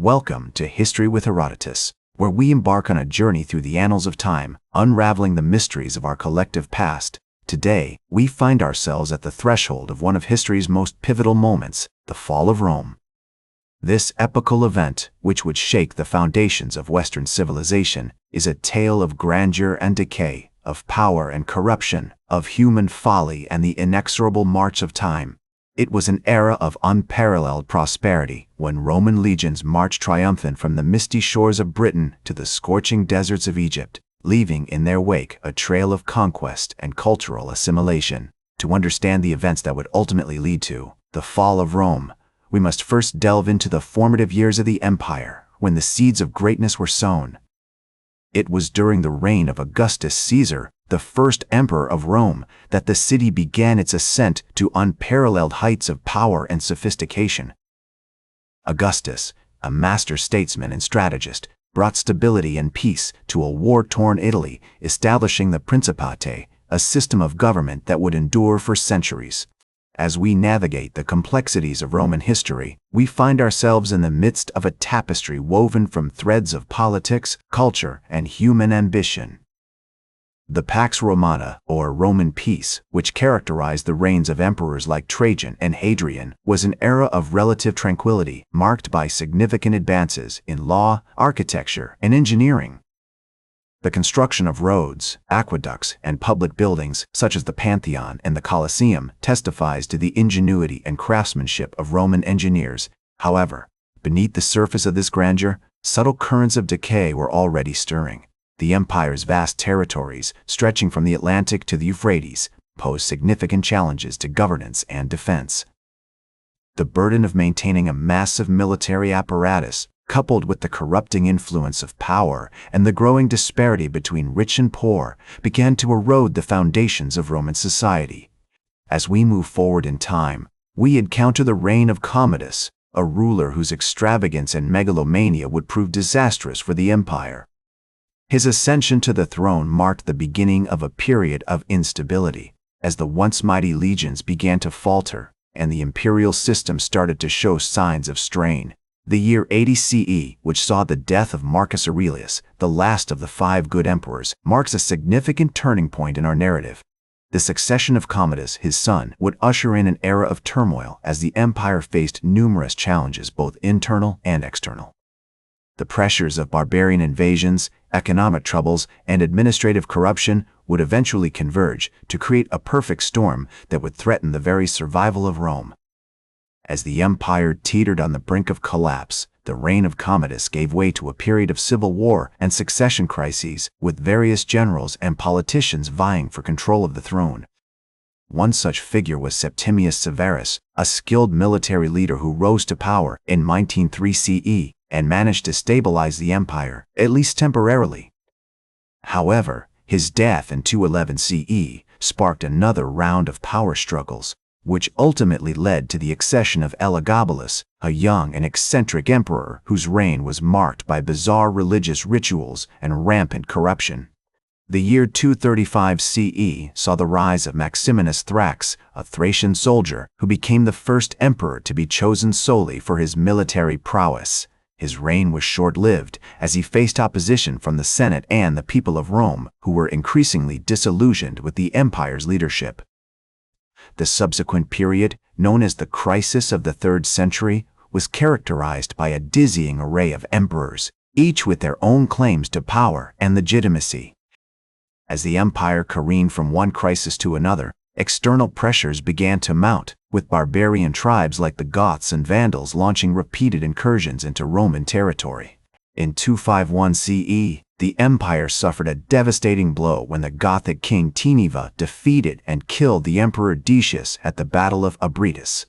Welcome to History with Herodotus, where we embark on a journey through the annals of time, unraveling the mysteries of our collective past. Today, we find ourselves at the threshold of one of history's most pivotal moments, the fall of Rome. This epical event, which would shake the foundations of Western civilization, is a tale of grandeur and decay, of power and corruption, of human folly and the inexorable march of time. It was an era of unparalleled prosperity, when Roman legions marched triumphant from the misty shores of Britain to the scorching deserts of Egypt, leaving in their wake a trail of conquest and cultural assimilation. To understand the events that would ultimately lead to the fall of Rome, we must first delve into the formative years of the empire, when the seeds of greatness were sown. It was during the reign of Augustus Caesar, the first emperor of Rome, that the city began its ascent to unparalleled heights of power and sophistication. Augustus, a master statesman and strategist, brought stability and peace to a war-torn Italy, establishing the Principate, a system of government that would endure for centuries. As we navigate the complexities of Roman history, we find ourselves in the midst of a tapestry woven from threads of politics, culture, and human ambition. The Pax Romana, or Roman peace, which characterized the reigns of emperors like Trajan and Hadrian, was an era of relative tranquility marked by significant advances in law, architecture, and engineering. The construction of roads, aqueducts, and public buildings, such as the Pantheon and the Colosseum, testifies to the ingenuity and craftsmanship of Roman engineers. However, beneath the surface of this grandeur, subtle currents of decay were already stirring. The empire's vast territories, stretching from the Atlantic to the Euphrates, posed significant challenges to governance and defense. The burden of maintaining a massive military apparatus, coupled with the corrupting influence of power and the growing disparity between rich and poor, began to erode the foundations of Roman society. As we move forward in time, we encounter the reign of Commodus, a ruler whose extravagance and megalomania would prove disastrous for the empire. His ascension to the throne marked the beginning of a period of instability, as the once mighty legions began to falter and the imperial system started to show signs of strain. The year 80 CE, which saw the death of Marcus Aurelius, the last of the 5 good emperors, marks a significant turning point in our narrative. The succession of Commodus, his son, would usher in an era of turmoil as the empire faced numerous challenges, both internal and external. The pressures of barbarian invasions, economic troubles, and administrative corruption would eventually converge to create a perfect storm that would threaten the very survival of Rome. As the empire teetered on the brink of collapse, the reign of Commodus gave way to a period of civil war and succession crises, with various generals and politicians vying for control of the throne. One such figure was Septimius Severus, a skilled military leader who rose to power in 193 CE and managed to stabilize the empire, at least temporarily. However, his death in 211 CE sparked another round of power struggles, which ultimately led to the accession of Elagabalus, a young and eccentric emperor whose reign was marked by bizarre religious rituals and rampant corruption. The year 235 CE saw the rise of Maximinus Thrax, a Thracian soldier who became the first emperor to be chosen solely for his military prowess. His reign was short-lived, as he faced opposition from the Senate and the people of Rome, who were increasingly disillusioned with the empire's leadership. The subsequent period, known as the Crisis of the 3rd century, was characterized by a dizzying array of emperors, each with their own claims to power and legitimacy. As the empire careened from one crisis to another, external pressures began to mount, with barbarian tribes like the Goths and Vandals launching repeated incursions into Roman territory. In 251 CE, the empire suffered a devastating blow when the Gothic king Tiniva defeated and killed the emperor Decius at the Battle of Abritus.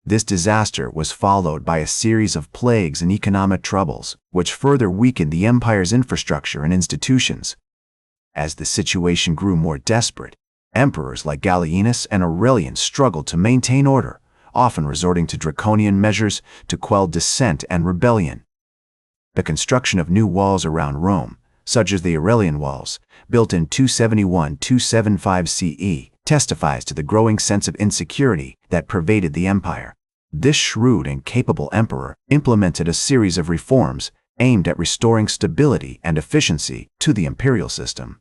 This disaster was followed by a series of plagues and economic troubles, which further weakened the empire's infrastructure and institutions. As the situation grew more desperate, emperors like Gallienus and Aurelian struggled to maintain order, often resorting to draconian measures to quell dissent and rebellion. The construction of new walls around Rome, such as the Aurelian walls, built in 271–275 CE, testifies to the growing sense of insecurity that pervaded the empire. This shrewd and capable emperor implemented a series of reforms aimed at restoring stability and efficiency to the imperial system.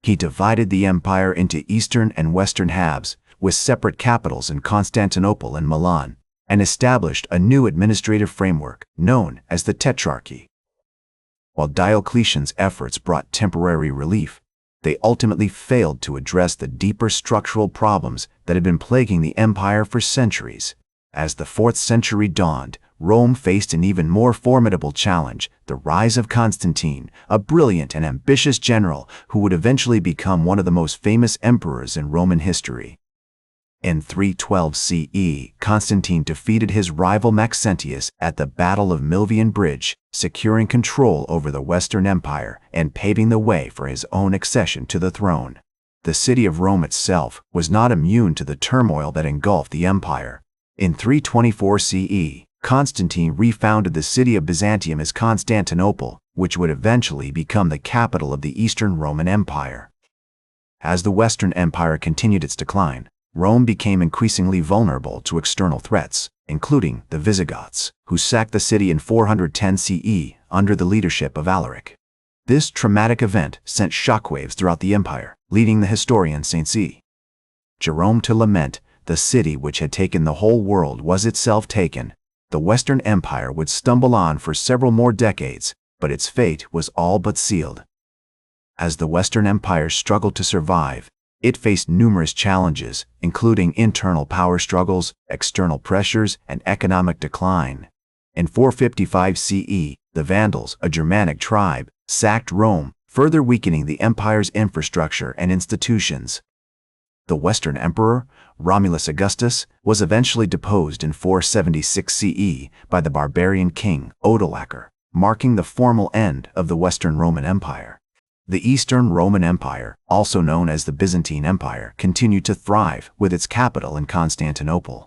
He divided the empire into eastern and western halves, with separate capitals in Constantinople and Milan, and established a new administrative framework known as the Tetrarchy. While Diocletian's efforts brought temporary relief, they ultimately failed to address the deeper structural problems that had been plaguing the empire for centuries. As the 4th century dawned, Rome faced an even more formidable challenge: the rise of Constantine, a brilliant and ambitious general who would eventually become one of the most famous emperors in Roman history. In 312 CE, Constantine defeated his rival Maxentius at the Battle of Milvian Bridge, securing control over the Western Empire and paving the way for his own accession to the throne. The city of Rome itself was not immune to the turmoil that engulfed the empire. In 324 CE, Constantine refounded the city of Byzantium as Constantinople, which would eventually become the capital of the Eastern Roman Empire. As the Western Empire continued its decline, Rome became increasingly vulnerable to external threats, including the Visigoths, who sacked the city in 410 CE under the leadership of Alaric. This traumatic event sent shockwaves throughout the empire, leading the historian St. C. Jerome to lament, "The city which had taken the whole world was itself taken." The Western Empire would stumble on for several more decades, but its fate was all but sealed. As the Western Empire struggled to survive, it faced numerous challenges, including internal power struggles, external pressures, and economic decline. In 455 CE, the Vandals, a Germanic tribe, sacked Rome, further weakening the empire's infrastructure and institutions. The Western Emperor, Romulus Augustus, was eventually deposed in 476 CE by the barbarian king Odoacer, marking the formal end of the Western Roman Empire. The Eastern Roman Empire, also known as the Byzantine Empire, continued to thrive with its capital in Constantinople.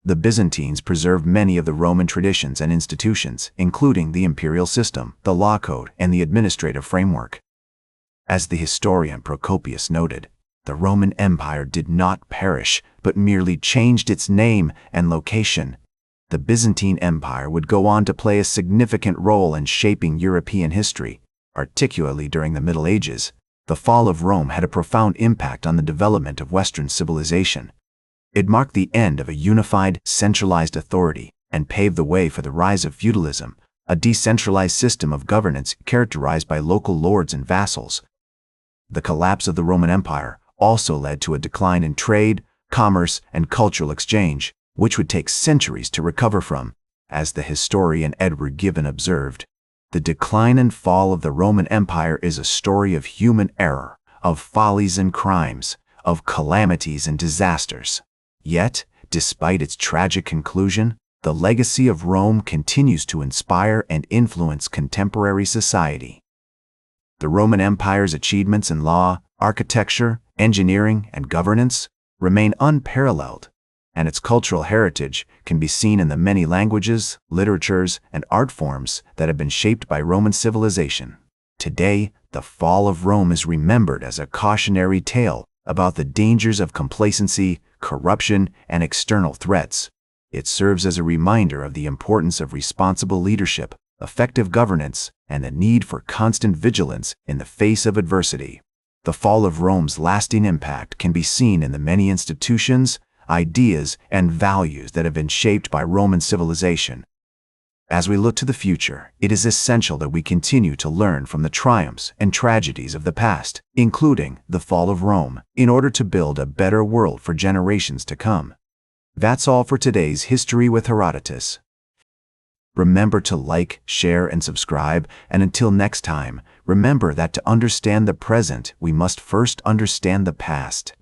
The Byzantines preserved many of the Roman traditions and institutions, including the imperial system, the law code, and the administrative framework. As the historian Procopius noted, the Roman Empire did not perish, but merely changed its name and location. The Byzantine Empire would go on to play a significant role in shaping European history, particularly during the Middle Ages. The fall of Rome had a profound impact on the development of Western civilization. It marked the end of a unified, centralized authority and paved the way for the rise of feudalism, a decentralized system of governance characterized by local lords and vassals. The collapse of the Roman Empire also led to a decline in trade, commerce, and cultural exchange, which would take centuries to recover from. As the historian Edward Gibbon observed, "The decline and fall of the Roman Empire is a story of human error, of follies and crimes, of calamities and disasters. Yet, despite its tragic conclusion, the legacy of Rome continues to inspire and influence contemporary society." The Roman Empire's achievements in law, architecture, engineering, and governance remain unparalleled, and its cultural heritage can be seen in the many languages, literatures, and art forms that have been shaped by Roman civilization. Today, the fall of Rome is remembered as a cautionary tale about the dangers of complacency, corruption, and external threats. It serves as a reminder of the importance of responsible leadership, effective governance, and the need for constant vigilance in the face of adversity. The fall of Rome's lasting impact can be seen in the many institutions, ideas, and values that have been shaped by Roman civilization. As we look to the future, it is essential that we continue to learn from the triumphs and tragedies of the past, including the fall of Rome, in order to build a better world for generations to come. That's all for today's History with Herodotus. Remember to like, share, and subscribe, and until next time, remember that to understand the present, we must first understand the past.